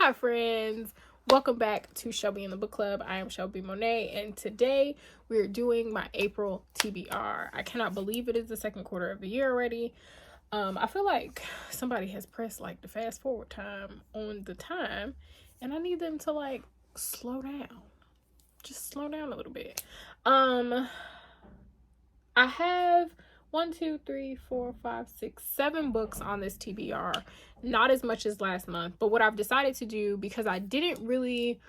Hi friends, welcome back to Shelby in the Book Club. I am Shelby Monet, and today we're doing my April TBR. I cannot believe it is the second quarter of the year already. I feel like somebody has pressed like the fast forward time on the time, and I need them to like slow down. Just slow down a little bit. I have 7 books on this TBR. Not as much as last month, but what I've decided to do, because I didn't really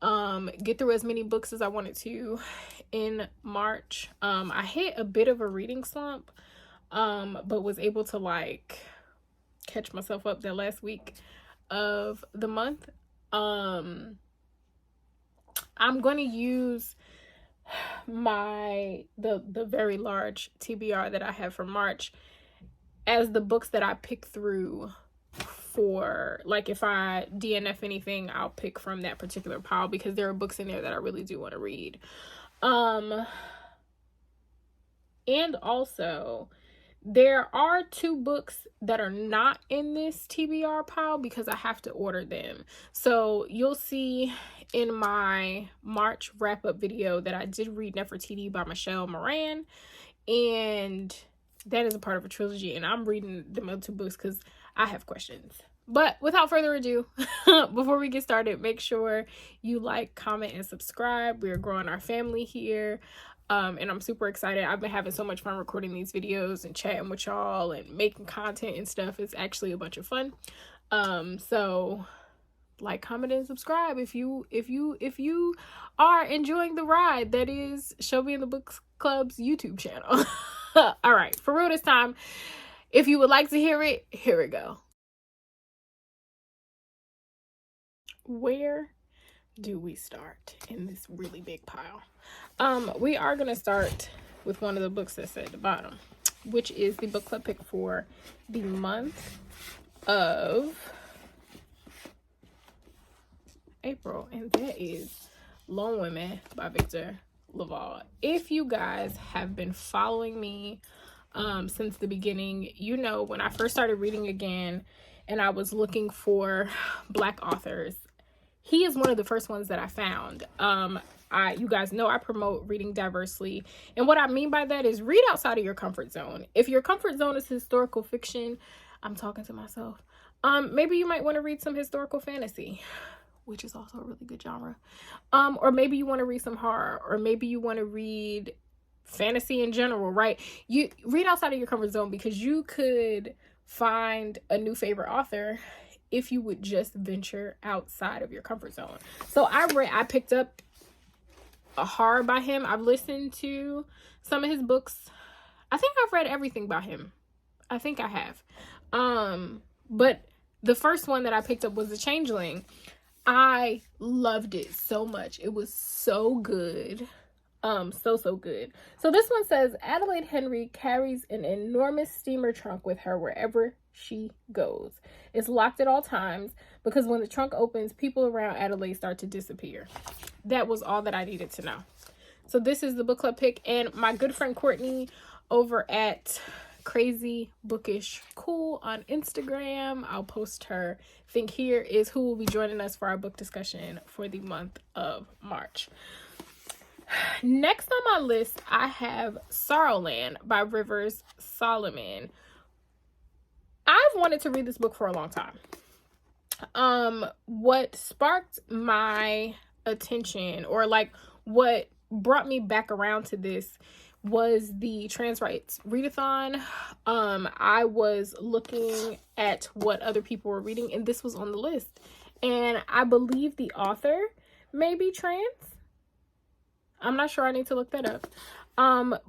get through as many books as I wanted to in March. I hit a bit of a reading slump, but was able to like catch myself up that last week of the month. I'm going to use the very large TBR that I have for March as the books that I pick through for, like, if I DNF anything, I'll pick from that particular pile, because there are books in there that I really do want to read. And also there are 2 books that are not in this TBR pile because I have to order them. So you'll see in my March wrap-up video that I did read Nefertiti by Michelle Moran, and that is a part of a trilogy, and I'm reading them other 2 books because I have questions. But without further ado, before we get started, make sure you like, comment, and subscribe. We are growing our family here. And I'm super excited. I've been having so much fun recording these videos and chatting with y'all and making content and stuff. It's actually a bunch of fun. So like, comment, and subscribe if you are enjoying the ride that is Shelby in the Book Club's YouTube channel. All right, for real this time. If you would like to hear it, here we go. Where do we start in this really big pile? We are going to start with one of the books that's at the bottom, which is the book club pick for the month of April, and that is Lone Women by Victor Laval. If you guys have been following me since the beginning, you know when I first started reading again and I was looking for Black authors, he is one of the first ones that I found. You guys know I promote reading diversely, and what I mean by that is read outside of your comfort zone. If your comfort zone is historical fiction, I'm talking to myself, maybe you might want to read some historical fantasy, which is also a really good genre. Or maybe you want to read some horror, or maybe you want to read fantasy in general, right? You read outside of your comfort zone, because you could find a new favorite author if you would just venture outside of your comfort zone. So I picked up a horror by him. I've listened to some of his books. I think I've read everything by him. I think I have. But the first one that I picked up was The Changeling. I loved it so much. It was so good. So good. So this one says, Adelaide Henry carries an enormous steamer trunk with her wherever she goes. It's locked at all times because when the trunk opens, people around Adelaide start to disappear. That was all that I needed to know. So this is the book club pick, and my good friend Courtney over at Crazy Bookish Cool on Instagram, I'll post her thing here, is who will be joining us for our book discussion for the month of March. Next on my list, I have Sorrowland by Rivers Solomon. I've wanted to read this book for a long time. What sparked my attention, or like what brought me back around to this, was the trans rights readathon. I was looking at what other people were reading, and this was on the list. And I believe the author may be trans. I'm not sure. I need to look that up.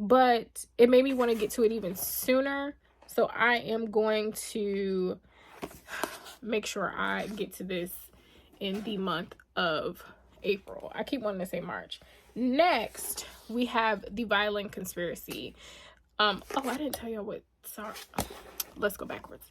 But it made me want to get to it even sooner. So I am going to make sure I get to this in the month of April. I keep wanting to say March. Next, we have The Violin Conspiracy. Oh, I didn't tell y'all what. Sorry. Let's go backwards.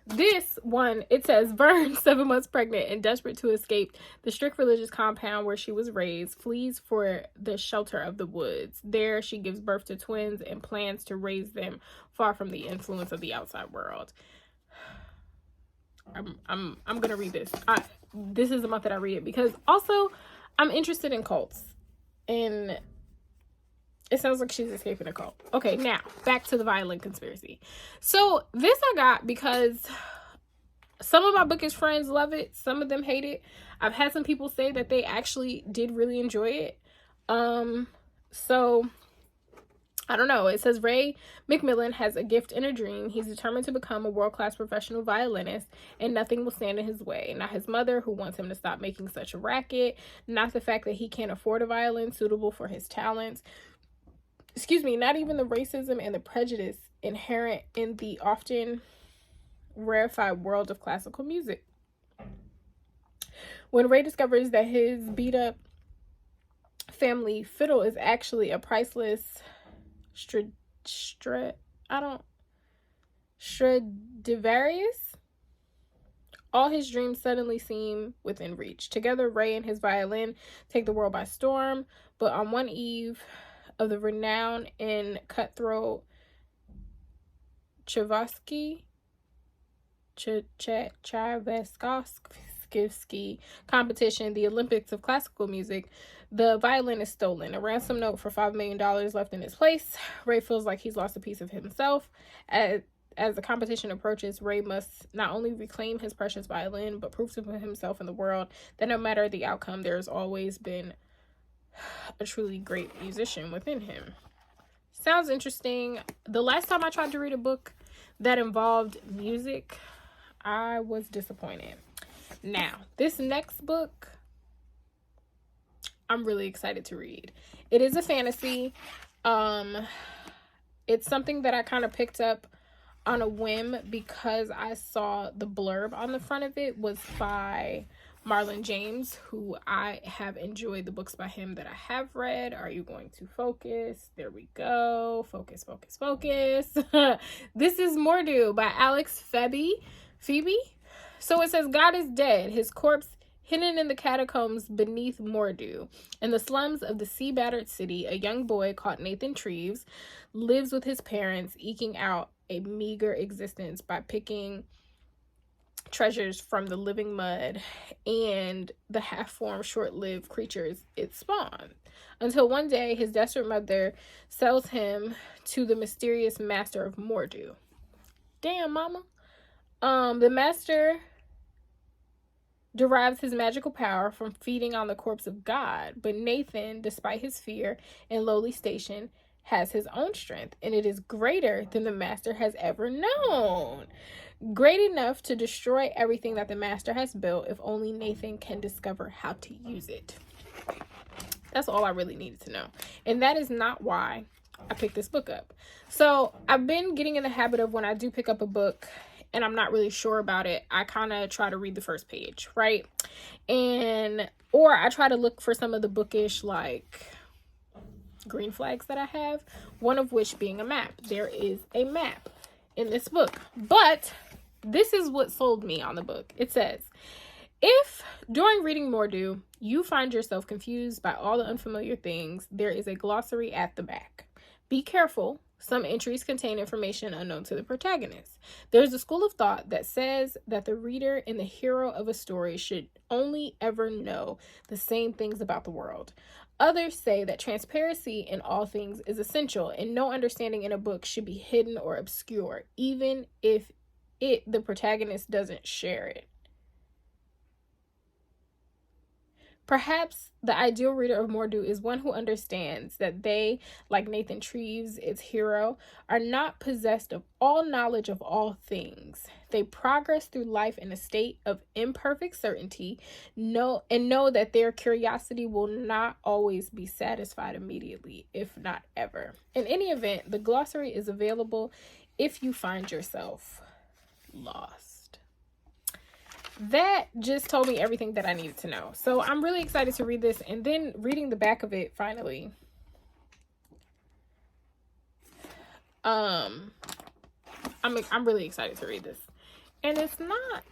This one, it says, Vern, 7 months pregnant and desperate to escape the strict religious compound where she was raised, flees for the shelter of the woods. There, she gives birth to twins and plans to raise them far from the influence of the outside world. I'm gonna read this. This is the month that I read it, because also I'm interested in cults, and it sounds like she's escaping a cult. Okay, now back to the Violin Conspiracy. So this I got because some of my bookish friends love it, some of them hate it. I've had some people say that they actually did really enjoy it. So I don't know. It says Ray McMillan has a gift and a dream. He's determined to become a world-class professional violinist, and nothing will stand in his way. Not his mother, who wants him to stop making such a racket. Not the fact that he can't afford a violin suitable for his talents. Excuse me, not even the racism and the prejudice inherent in the often rarefied world of classical music. When Ray discovers that his beat-up family fiddle is actually a priceless Stradivarius, all his dreams suddenly seem within reach. Together, Ray and his violin take the world by storm, but on one eve of the renowned and cutthroat Chavsky competition, the Olympics of classical music, the violin is stolen. A ransom note for $5 million left in its place. Ray feels like he's lost a piece of himself. As the competition approaches, Ray must not only reclaim his precious violin, but prove to himself and the world that no matter the outcome, there's always been a truly great musician within him. Sounds interesting. The last time I tried to read a book that involved music, I was disappointed. Now, this next book, I'm really excited to read. It is a fantasy. It's something that I kind of picked up on a whim because I saw the blurb on the front of it was by Marlon James, who I have enjoyed the books by him that I have read. Are you going to focus? There we go. Focus, focus, focus. This is Mordeau by Alex Phoebe. So it says, God is dead, his corpse hidden in the catacombs beneath Mordeau. In the slums of the sea-battered city, a young boy called Nathan Treves lives with his parents, eking out a meager existence by picking treasures from the living mud and the half-formed, short-lived creatures it spawned. Until one day, his desperate mother sells him to the mysterious master of Mordeau. Damn, mama. The master derives his magical power from feeding on the corpse of God, but Nathan, despite his fear and lowly station, has his own strength, and it is greater than the master has ever known. Great enough to destroy everything that the master has built if only Nathan can discover how to use it. That's all I really needed to know. And that is not why I picked this book up. So I've been getting in the habit of when I do pick up a book and I'm not really sure about it, I kind of try to read the first page, right? Or I try to look for some of the bookish, like, green flags that I have, one of which being a map. There is a map in this book, but this is what sold me on the book. It says, if during reading Mordeau, you find yourself confused by all the unfamiliar things, there is a glossary at the back. Be careful. Some entries contain information unknown to the protagonist. There's a school of thought that says that the reader and the hero of a story should only ever know the same things about the world. Others say that transparency in all things is essential, and no understanding in a book should be hidden or obscure, even if the protagonist doesn't share it. Perhaps the ideal reader of Mordeau is one who understands that they, like Nathan Treves, its hero, are not possessed of all knowledge of all things. They progress through life in a state of imperfect certainty, know that their curiosity will not always be satisfied immediately, if not ever. In any event, the glossary is available if you find yourself lost. That just told me everything that I needed to know. So I'm really excited to read this, and then reading the back of it finally. I'm really excited to read this. And it's not,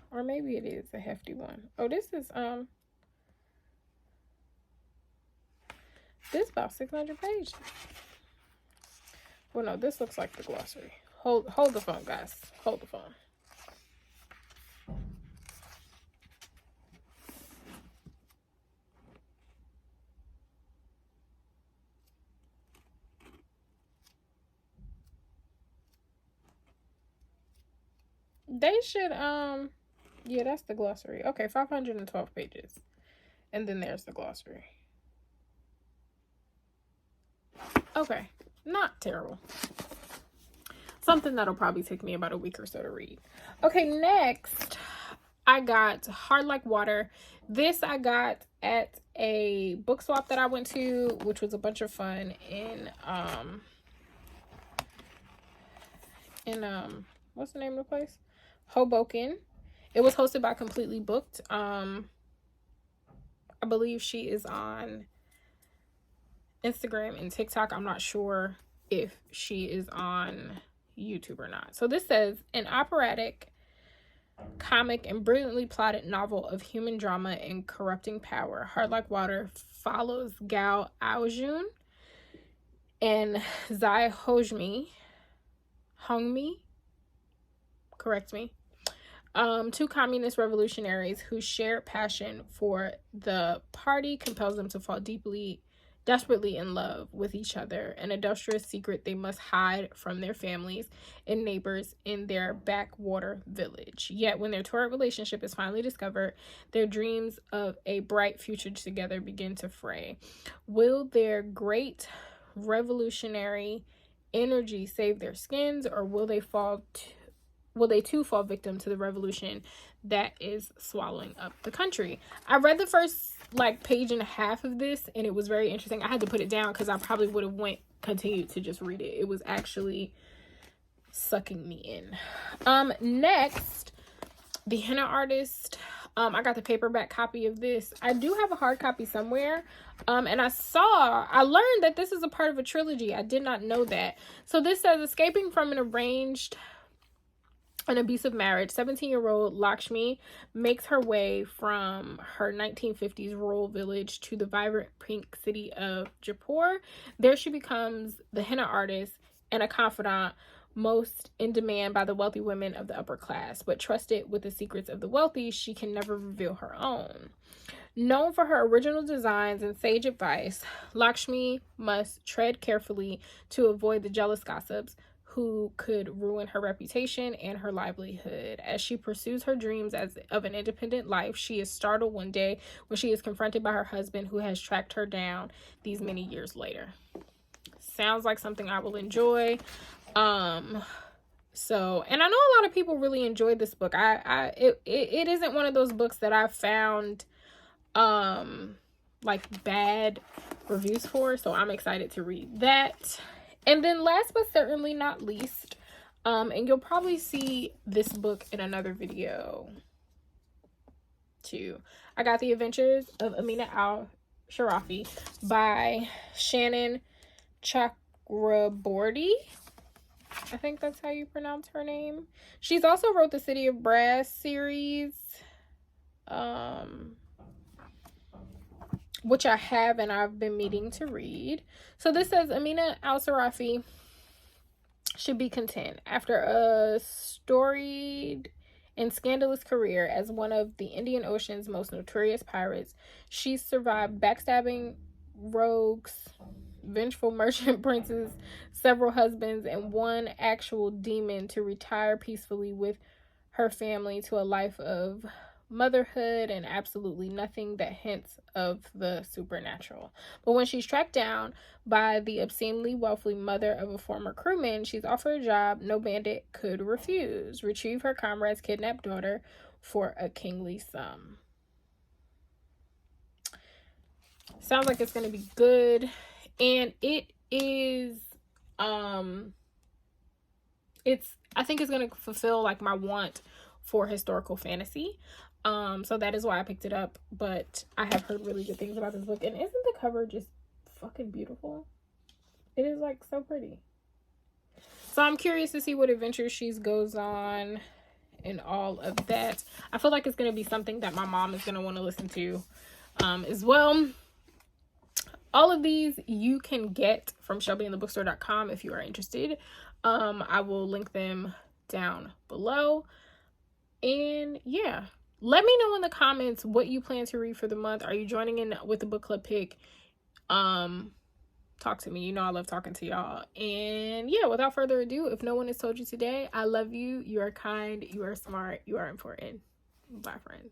or maybe it is a hefty one. Oh, this is about 600 pages. Well, no, this looks like the glossary. Hold the phone, guys. Hold the phone. They should, yeah, that's the glossary. Okay, 512 pages. And then there's the glossary. Okay, not terrible. Something that'll probably take me about a week or so to read. Okay, next, I got Hard Like Water. This I got at a book swap that I went to, which was a bunch of fun in what's the name of the place? Hoboken. It was hosted by Completely Booked. I believe she is on Instagram and TikTok. I'm not sure if she is on YouTube or not. So this says, an operatic, comic, and brilliantly plotted novel of human drama and corrupting power, Hard Like Water follows Gao Aojun and Zai Hongmi, correct me, two communist revolutionaries whose shared passion for the party compels them to fall desperately in love with each other, an industrious secret they must hide from their families and neighbors in their backwater village. Yet when their torrid relationship is finally discovered, their dreams of a bright future together begin to fray. Will their great revolutionary energy save their skins, or will they too fall victim to the revolution that is swallowing up the country? I read the first page and a half of this, and it was very interesting. I had to put it down because I probably would have continued to just read it. It was actually sucking me in. Next, the Henna Artist. I got the paperback copy of this. I do have a hard copy somewhere. And I learned that this is a part of a trilogy. I did not know that. So this says, escaping from an abusive marriage, 17-year-old Lakshmi makes her way from her 1950s rural village to the vibrant pink city of Jaipur. There she becomes the henna artist and a confidant, most in demand by the wealthy women of the upper class, but trusted with the secrets of the wealthy, she can never reveal her own. Known for her original designs and sage advice, Lakshmi must tread carefully to avoid the jealous gossips who could ruin her reputation and her livelihood. As she pursues her dreams of an independent life, she is startled one day when she is confronted by her husband, who has tracked her down these many years later. Sounds like something I will enjoy. And I know a lot of people really enjoyed this book. It isn't one of those books that I found bad reviews for, so I'm excited to read that. And then last but certainly not least, and you'll probably see this book in another video too, I got The Adventures of Amina AlSharafi by Shannon Chakraborty. I think that's how you pronounce her name. She's also wrote the City of Brass series, which I have and I've been meaning to read. So this says, Amina AlSharafi should be content. After a storied and scandalous career as one of the Indian Ocean's most notorious pirates, she's survived backstabbing rogues, vengeful merchant princes, several husbands, and one actual demon to retire peacefully with her family to a life of motherhood and absolutely nothing that hints of the supernatural. But when she's tracked down by the obscenely wealthy mother of a former crewman, she's offered a job no bandit could refuse: retrieve her comrade's kidnapped daughter for a kingly sum. Sounds like it's going to be good, and it is I think it's going to fulfill my want for historical fantasy. So that is why I picked it up, but I have heard really good things about this book. And isn't the cover just fucking beautiful? It is so pretty. So I'm curious to see what adventures she goes on and all of that. I feel like it's going to be something that my mom is going to want to listen to as well. All of these you can get from shelbyandthebookstore.com if you are interested. I will link them down below. And yeah, let me know in the comments what you plan to read for the month. Are you joining in with the book club pick? talk to me. You know I love talking to y'all. And yeah, without further ado, if no one has told you today, I love you. You are kind. You are smart. You are important. Bye, friends.